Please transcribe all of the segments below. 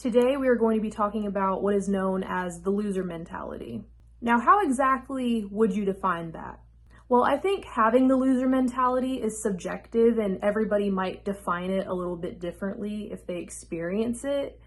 Today we are going to be talking about what is known as the loser mentality. Now, how exactly would you define that? Well, I think having the loser mentality is subjective and everybody might define it a little bit differently if they experience it,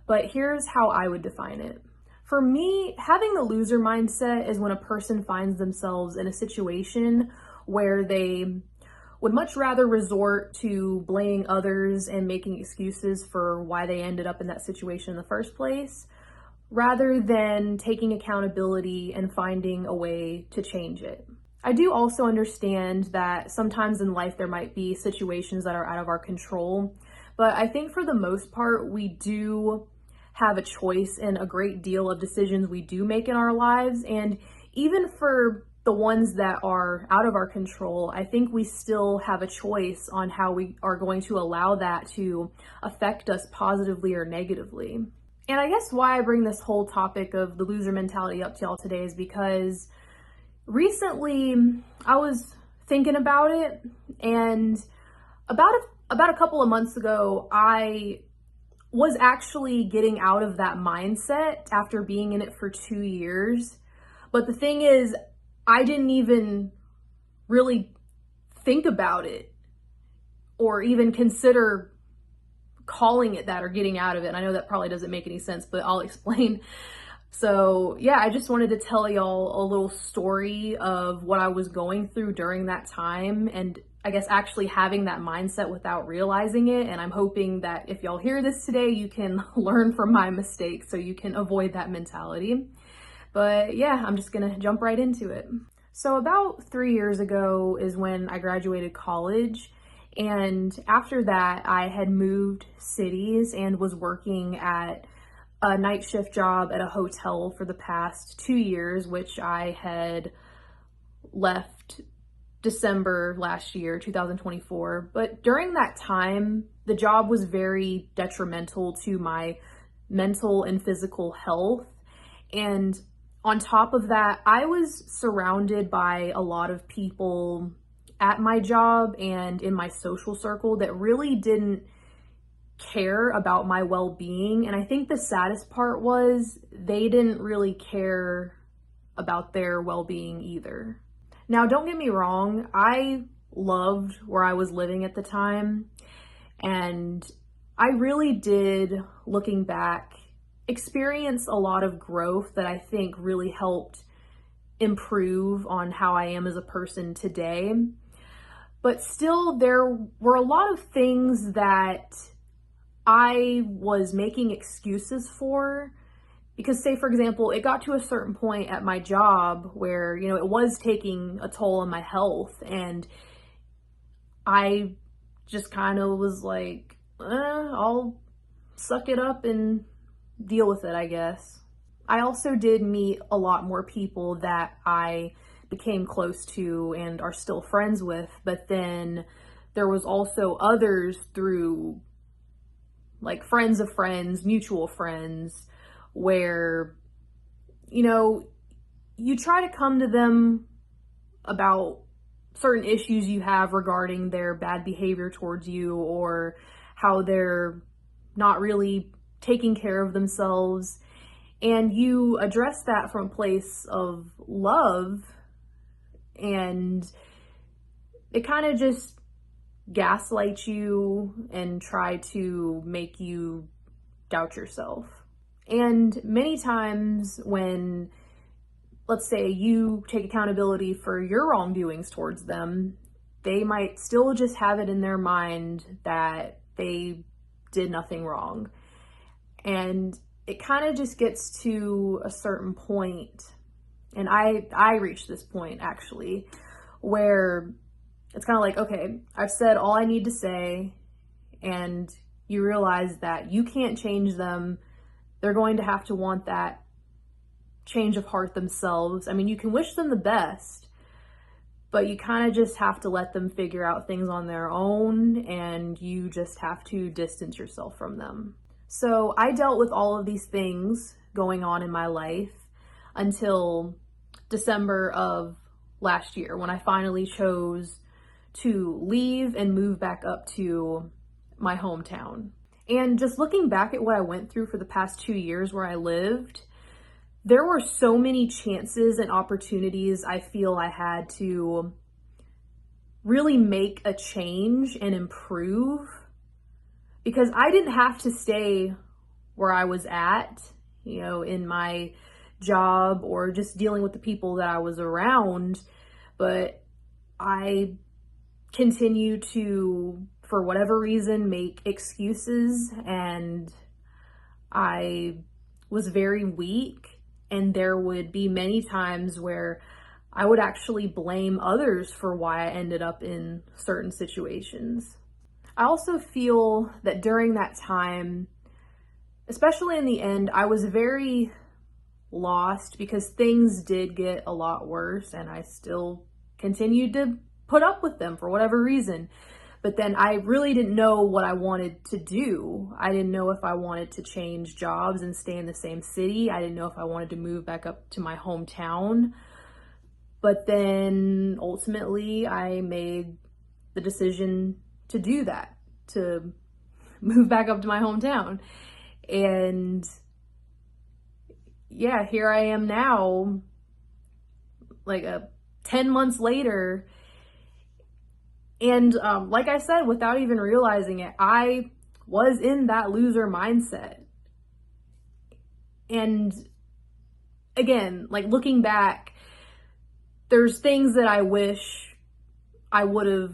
but here's how I would define it. For me, having the loser mindset is when a person finds themselves in a situation where they would much rather resort to blaming others and making excuses for why they ended up in that situation in the first place, rather than taking accountability and finding a way to change it. I do also understand that sometimes in life there might be situations that are out of our control, but I think for the most part we do have a choice in a great deal of decisions we do make in our lives, and even for the ones that are out of our control, I think we still have a choice on how we are going to allow that to affect us positively or negatively. And I guess why I bring this whole topic of the loser mentality up to y'all today is because recently I was thinking about it, and about a couple of months ago, I was actually getting out of that mindset after being in it for 2 years. But the thing is, I didn't even really think about it or even consider calling it that or getting out of it. And I know that probably doesn't make any sense, but I'll explain. So yeah, I just wanted to tell y'all a little story of what I was going through during that time, and I guess actually having that mindset without realizing it. And I'm hoping that if y'all hear this today, you can learn from my mistakes so you can avoid that mentality. But yeah, I'm just gonna jump right into it. So about 3 years ago is when I graduated college. And after that, I had moved cities and was working at a night shift job at a hotel for the past 2 years, which I had left December last year, 2024. But during that time, the job was very detrimental to my mental and physical health. And on top of that, I was surrounded by a lot of people at my job and in my social circle that really didn't care about my well-being. And I think the saddest part was they didn't really care about their well-being either. Now, don't get me wrong, I loved where I was living at the time, and I really did, looking back, experience a lot of growth that I think really helped improve on how I am as a person today. But still, there were a lot of things that I was making excuses for, because say, for example, it got to a certain point at my job where, it was taking a toll on my health, and I just kind of was like, I'll suck it up and deal with it, I guess. I also did meet a lot more people that I became close to and are still friends with, but then there was also others through like friends of friends, mutual friends, where, you try to come to them about certain issues you have regarding their bad behavior towards you, or how they're not really taking care of themselves, and you address that from a place of love, and it kind of just gaslights you and try to make you doubt yourself. And many times when, let's say, you take accountability for your wrongdoings towards them, they might still just have it in their mind that they did nothing wrong. And it kind of just gets to a certain point, and I reached this point actually, where it's kind of like, okay, I've said all I need to say, and you realize that you can't change them. They're going to have to want that change of heart themselves. I mean, you can wish them the best, but you kind of just have to let them figure out things on their own, and you just have to distance yourself from them. So I dealt with all of these things going on in my life until December of last year, when I finally chose to leave and move back up to my hometown. And just looking back at what I went through for the past 2 years where I lived, there were so many chances and opportunities I feel I had to really make a change and improve, because I didn't have to stay where I was at, in my job or just dealing with the people that I was around. But I continue to, for whatever reason, make excuses, and I was very weak. And there would be many times where I would actually blame others for why I ended up in certain situations. I also feel that during that time, especially in the end, I was very lost because things did get a lot worse and I still continued to put up with them for whatever reason. But then I really didn't know what I wanted to do. I didn't know if I wanted to change jobs and stay in the same city. I didn't know if I wanted to move back up to my hometown. But then ultimately I made the decision to do that, to move back up to my hometown. And yeah, here I am now, like 10 months later. And like I said, without even realizing it, I was in that loser mindset. And again, like looking back, there's things that I wish I would have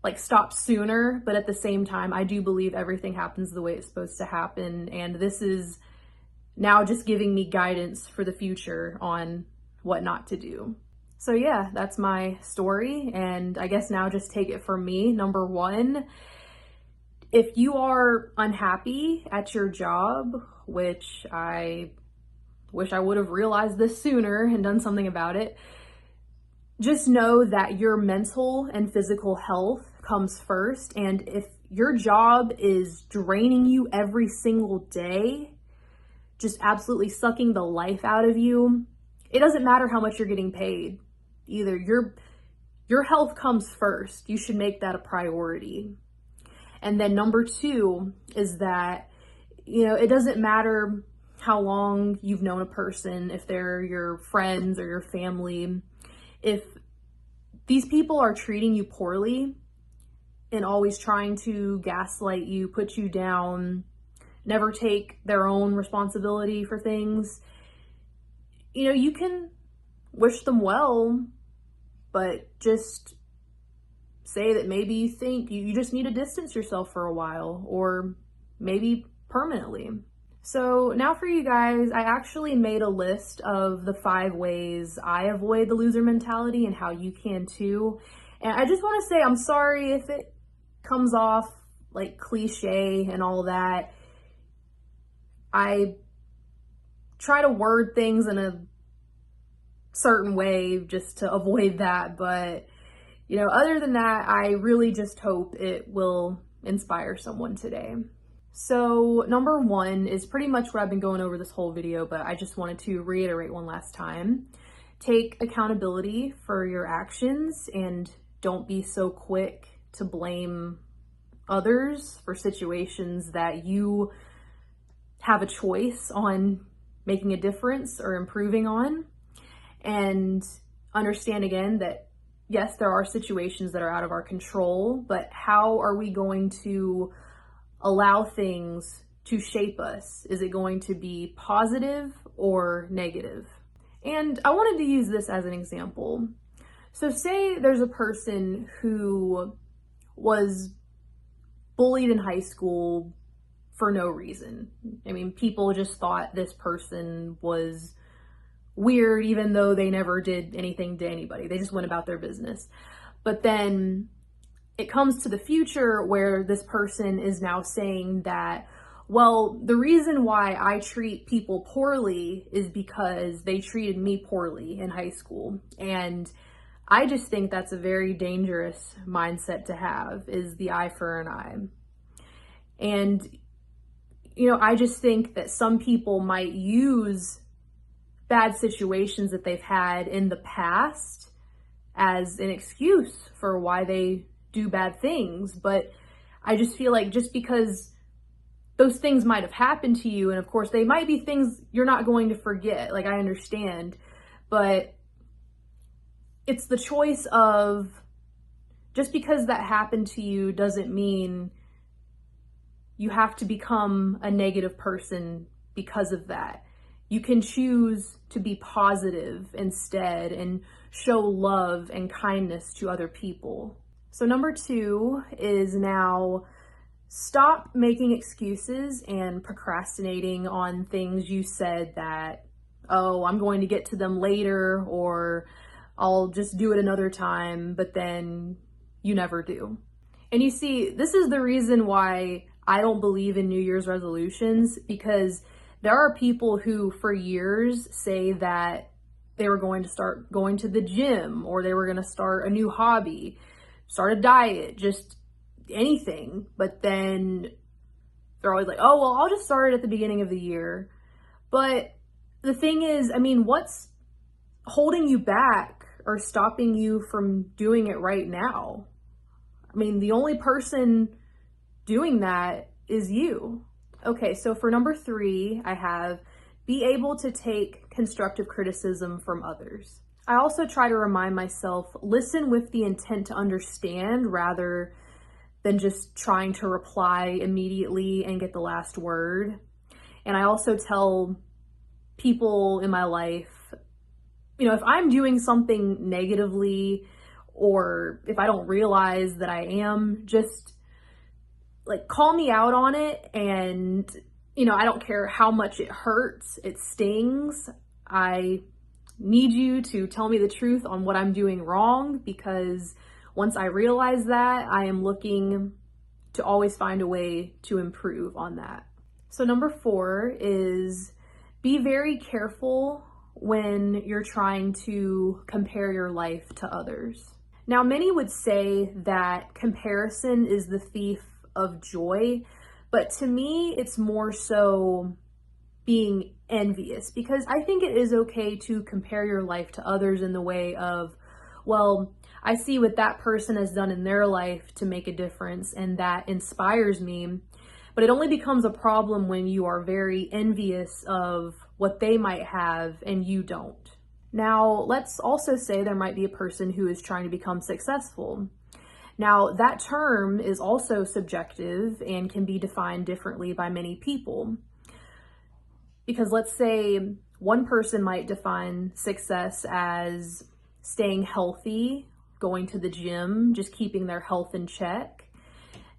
like stopped sooner, but at the same time, I do believe everything happens the way it's supposed to happen. And this is now just giving me guidance for the future on what not to do. So yeah, that's my story. And I guess now just take it from me. Number one, if you are unhappy at your job, which I wish I would have realized this sooner and done something about it, just know that your mental and physical health comes first. And if your job is draining you every single day, just absolutely sucking the life out of you, it doesn't matter how much you're getting paid either. Your health comes first. You should make that a priority. And then number two is that, it doesn't matter how long you've known a person, if they're your friends or your family. If these people are treating you poorly and always trying to gaslight you, put you down, never take their own responsibility for things, you can wish them well, but just say that maybe you think you just need to distance yourself for a while, or maybe permanently. So now for you guys, I actually made a list of the 5 ways I avoid the loser mentality and how you can too. And I just want to say I'm sorry if it comes off like cliche and all that. I try to word things in a certain way just to avoid that. But, other than that, I really just hope it will inspire someone today. So number 1 is pretty much what I've been going over this whole video, but I just wanted to reiterate one last time. Take accountability for your actions and don't be so quick to blame others for situations that you have a choice on making a difference or improving on. And understand again that yes, there are situations that are out of our control, but how are we going to allow things to shape us? Is it going to be positive or negative? And I wanted to use this as an example. So say there's a person who was bullied in high school for no reason. I mean, people just thought this person was weird, even though they never did anything to anybody. They just went about their business. But then it comes to the future where this person is now saying that, well, the reason why I treat people poorly is because they treated me poorly in high school. And I just think that's a very dangerous mindset to have, is the eye for an eye. And, I just think that some people might use bad situations that they've had in the past as an excuse for why they do bad things. But I just feel like just because those things might have happened to you. And of course, they might be things you're not going to forget. Like, I understand, but it's the choice of, just because that happened to you doesn't mean you have to become a negative person because of that. You can choose to be positive instead and show love and kindness to other people. So number 2 is now stop making excuses and procrastinating on things you said that, oh, I'm going to get to them later, or I'll just do it another time, but then you never do. And you see, this is the reason why I don't believe in New Year's resolutions, because there are people who for years say that they were going to start going to the gym, or they were going to start a new hobby, start a diet, just anything. But then they're always like, oh, well, I'll just start it at the beginning of the year. But the thing is, I mean, what's holding you back or stopping you from doing it right now? I mean, the only person doing that is you. Okay, so for number 3, I have be able to take constructive criticism from others. I also try to remind myself, listen with the intent to understand rather than just trying to reply immediately and get the last word. And I also tell people in my life, you know, if I'm doing something negatively, or if I don't realize that I am, just like call me out on it. And, you know, I don't care how much it hurts, it stings. I need you to tell me the truth on what I'm doing wrong, because once I realize that, I am looking to always find a way to improve on that. So number 4 is be very careful when you're trying to compare your life to others. Now, many would say that comparison is the thief of joy, but to me, it's more so being envious, because I think it is okay to compare your life to others in the way of, well, I see what that person has done in their life to make a difference, and that inspires me. But it only becomes a problem when you are very envious of what they might have and you don't. Now, let's also say there might be a person who is trying to become successful. Now, that term is also subjective and can be defined differently by many people. Because let's say one person might define success as staying healthy, going to the gym, just keeping their health in check.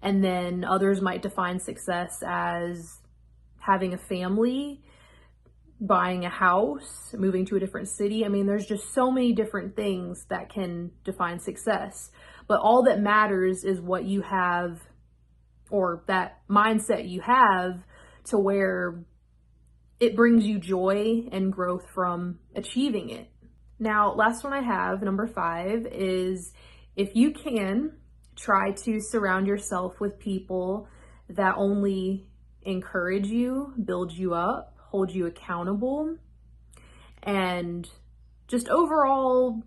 And then others might define success as having a family, buying a house, moving to a different city. I mean, there's just so many different things that can define success. But all that matters is what you have, or that mindset you have, to where it brings you joy and growth from achieving it. Now, last one I have, number 5, is if you can, try to surround yourself with people that only encourage you, build you up, hold you accountable, and just overall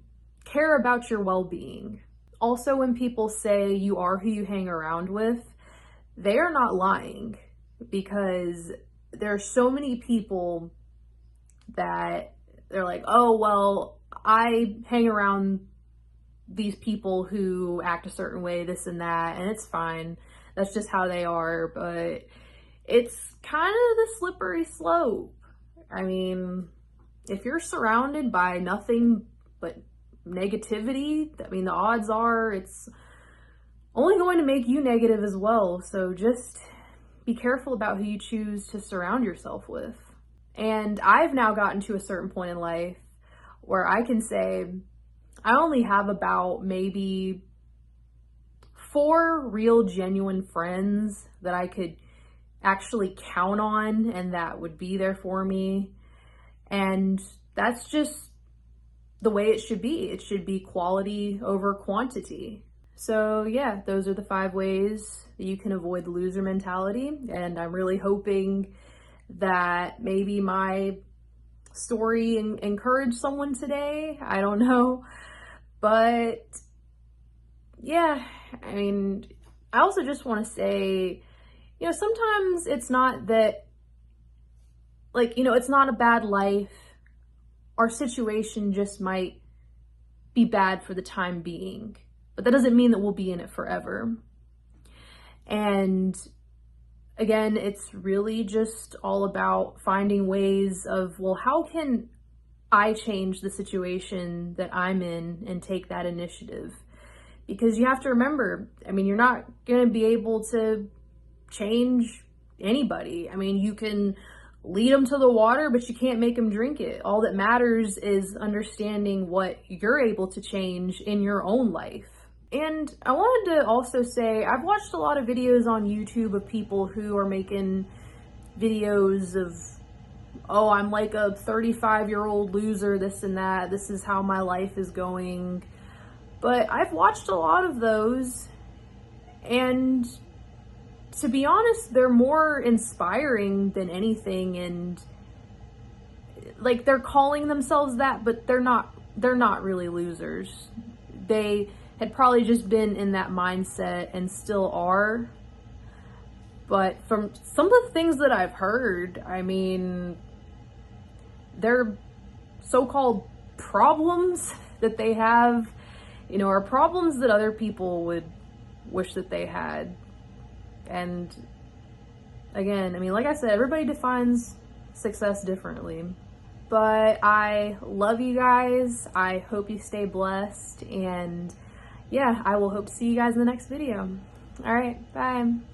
care about your well-being. Also, when people say you are who you hang around with, they are not lying, because there are so many people that they're like, oh, well, I hang around these people who act a certain way, this and that, and it's fine. That's just how they are. But it's kind of the slippery slope. I mean, if you're surrounded by nothing but negativity, I mean, the odds are it's only going to make you negative as well. So just be careful about who you choose to surround yourself with. And I've now gotten to a certain point in life where I can say I only have about maybe 4 real genuine friends that I could actually count on and that would be there for me. And that's just the way it should be. It should be quality over quantity. So yeah, those are the 5 ways that you can avoid the loser mentality. And I'm really hoping that maybe my story encouraged someone today. I don't know. But yeah, I mean, I also just want to say, sometimes it's not that, it's not a bad life. Our situation just might be bad for the time being, but that doesn't mean that we'll be in it forever. And again, it's really just all about finding ways of, well, how can I change the situation that I'm in and take that initiative? Because you have to remember, you're not going to be able to change anybody. You can lead them to the water, but you can't make them drink it. All that matters is understanding what you're able to change in your own life. And I wanted to also say, I've watched a lot of videos on YouTube of people who are making videos of, oh, I'm like a 35-year-old loser, this and that, this is how my life is going. But I've watched a lot of those, and to be honest, they're more inspiring than anything. And they're calling themselves that, but they're not really losers. They had probably just been in that mindset and still are. But from some of the things that I've heard, their so-called problems that they have, are problems that other people would wish that they had. And again, like I said, everybody defines success differently. But I love you guys. I hope you stay blessed. And yeah, I will hope to see you guys in the next video. All right, bye.